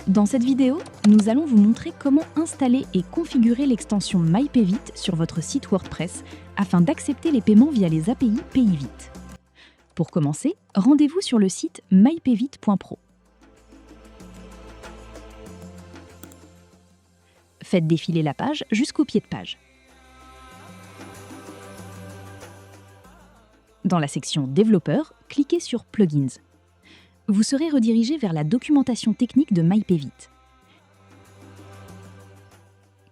Dans cette vidéo, nous allons vous montrer comment installer et configurer l'extension MyPayVit sur votre site WordPress afin d'accepter les paiements via les API PayVit. Pour commencer, rendez-vous sur le site mypayvit.pro. Faites défiler la page jusqu'au pied de page. Dans la section Développeurs, cliquez sur Plugins. Vous serez redirigé vers la documentation technique de MyPayVit.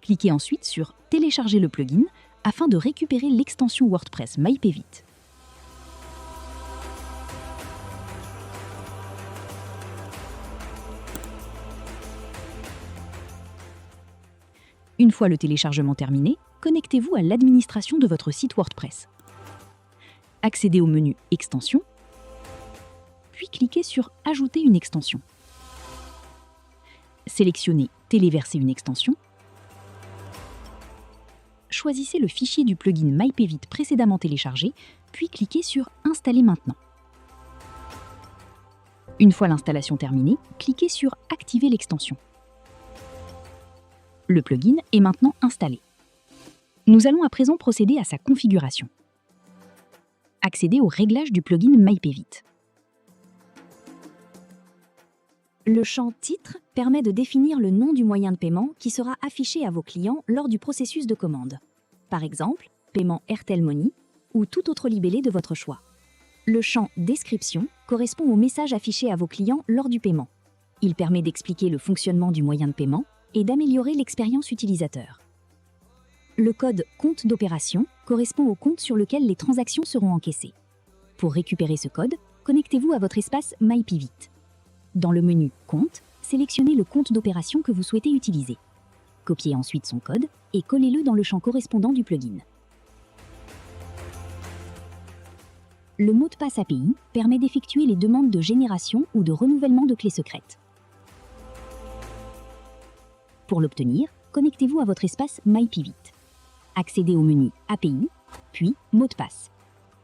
Cliquez ensuite sur Télécharger le plugin afin de récupérer l'extension WordPress MyPayVit. Une fois le téléchargement terminé, connectez-vous à l'administration de votre site WordPress. Accédez au menu Extensions, puis cliquez sur Ajouter une extension. Sélectionnez Téléverser une extension. Choisissez le fichier du plugin MyPayVit précédemment téléchargé, puis cliquez sur Installer maintenant. Une fois l'installation terminée, cliquez sur Activer l'extension. Le plugin est maintenant installé. Nous allons à présent procéder à sa configuration. Accédez aux réglages du plugin MyPayVit. Le champ Titre permet de définir le nom du moyen de paiement qui sera affiché à vos clients lors du processus de commande. Par exemple, paiement Airtel Money ou tout autre libellé de votre choix. Le champ Description correspond au message affiché à vos clients lors du paiement. Il permet d'expliquer le fonctionnement du moyen de paiement et d'améliorer l'expérience utilisateur. Le code compte d'opération correspond au compte sur lequel les transactions seront encaissées. Pour récupérer ce code, connectez-vous à votre espace MyPayVit. Dans le menu Compte, sélectionnez le compte d'opération que vous souhaitez utiliser. Copiez ensuite son code et collez-le dans le champ correspondant du plugin. Le mot de passe API permet d'effectuer les demandes de génération ou de renouvellement de clés secrètes. Pour l'obtenir, connectez-vous à votre espace MyPayVit. Accédez au menu API, puis Mot de passe.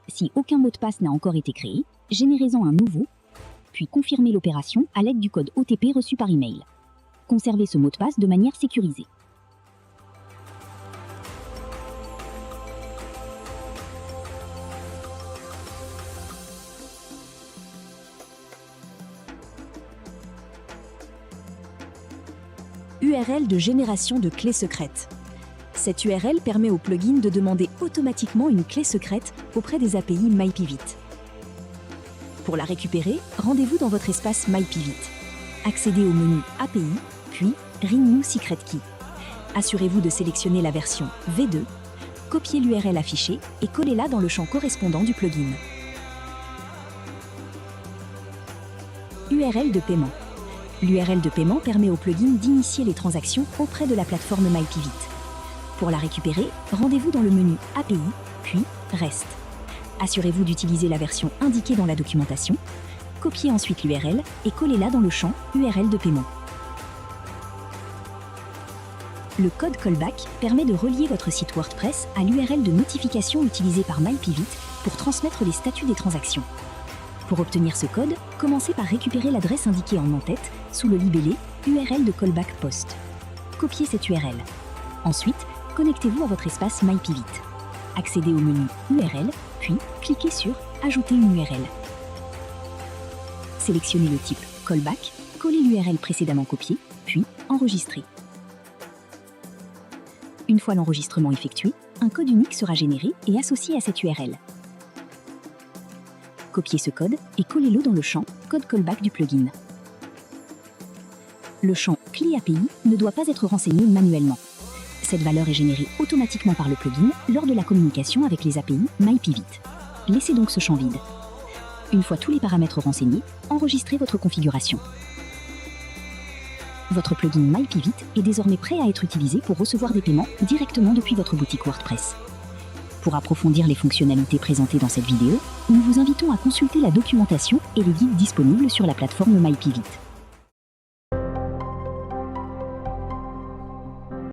Si aucun mot de passe n'a encore été créé, générez-en un nouveau, puis confirmez l'opération à l'aide du code OTP reçu par email. Conservez ce mot de passe de manière sécurisée. URL de génération de clés secrètes. Cette URL permet au plugin de demander automatiquement une clé secrète auprès des API MyPayVit. Pour la récupérer, rendez-vous dans votre espace MyPayVit. Accédez au menu API, puis Renew Secret Key. Assurez-vous de sélectionner la version V2, copiez l'URL affichée et collez-la dans le champ correspondant du plugin. URL de paiement. L'URL de paiement permet au plugin d'initier les transactions auprès de la plateforme MyPayVit. Pour la récupérer, rendez-vous dans le menu API, puis Reste. Assurez-vous d'utiliser la version indiquée dans la documentation. Copiez ensuite l'URL et collez-la dans le champ URL de paiement. Le code callback permet de relier votre site WordPress à l'URL de notification utilisée par MyPayVit pour transmettre les statuts des transactions. Pour obtenir ce code, commencez par récupérer l'adresse indiquée en en-tête sous le libellé URL de callback post. Copiez cette URL. Ensuite, connectez-vous à votre espace MyPayVit. Accédez au menu URL, puis cliquez sur Ajouter une URL. Sélectionnez le type Callback, collez l'URL précédemment copiée, puis Enregistrez. Une fois l'enregistrement effectué, un code unique sera généré et associé à cette URL. Copiez ce code et collez-le dans le champ Code Callback du plugin. Le champ Clé API ne doit pas être renseigné manuellement. Cette valeur est générée automatiquement par le plugin lors de la communication avec les API MyPayVit. Laissez donc ce champ vide. Une fois tous les paramètres renseignés, enregistrez votre configuration. Votre plugin MyPayVit est désormais prêt à être utilisé pour recevoir des paiements directement depuis votre boutique WordPress. Pour approfondir les fonctionnalités présentées dans cette vidéo, nous vous invitons à consulter la documentation et les guides disponibles sur la plateforme MyPayVit.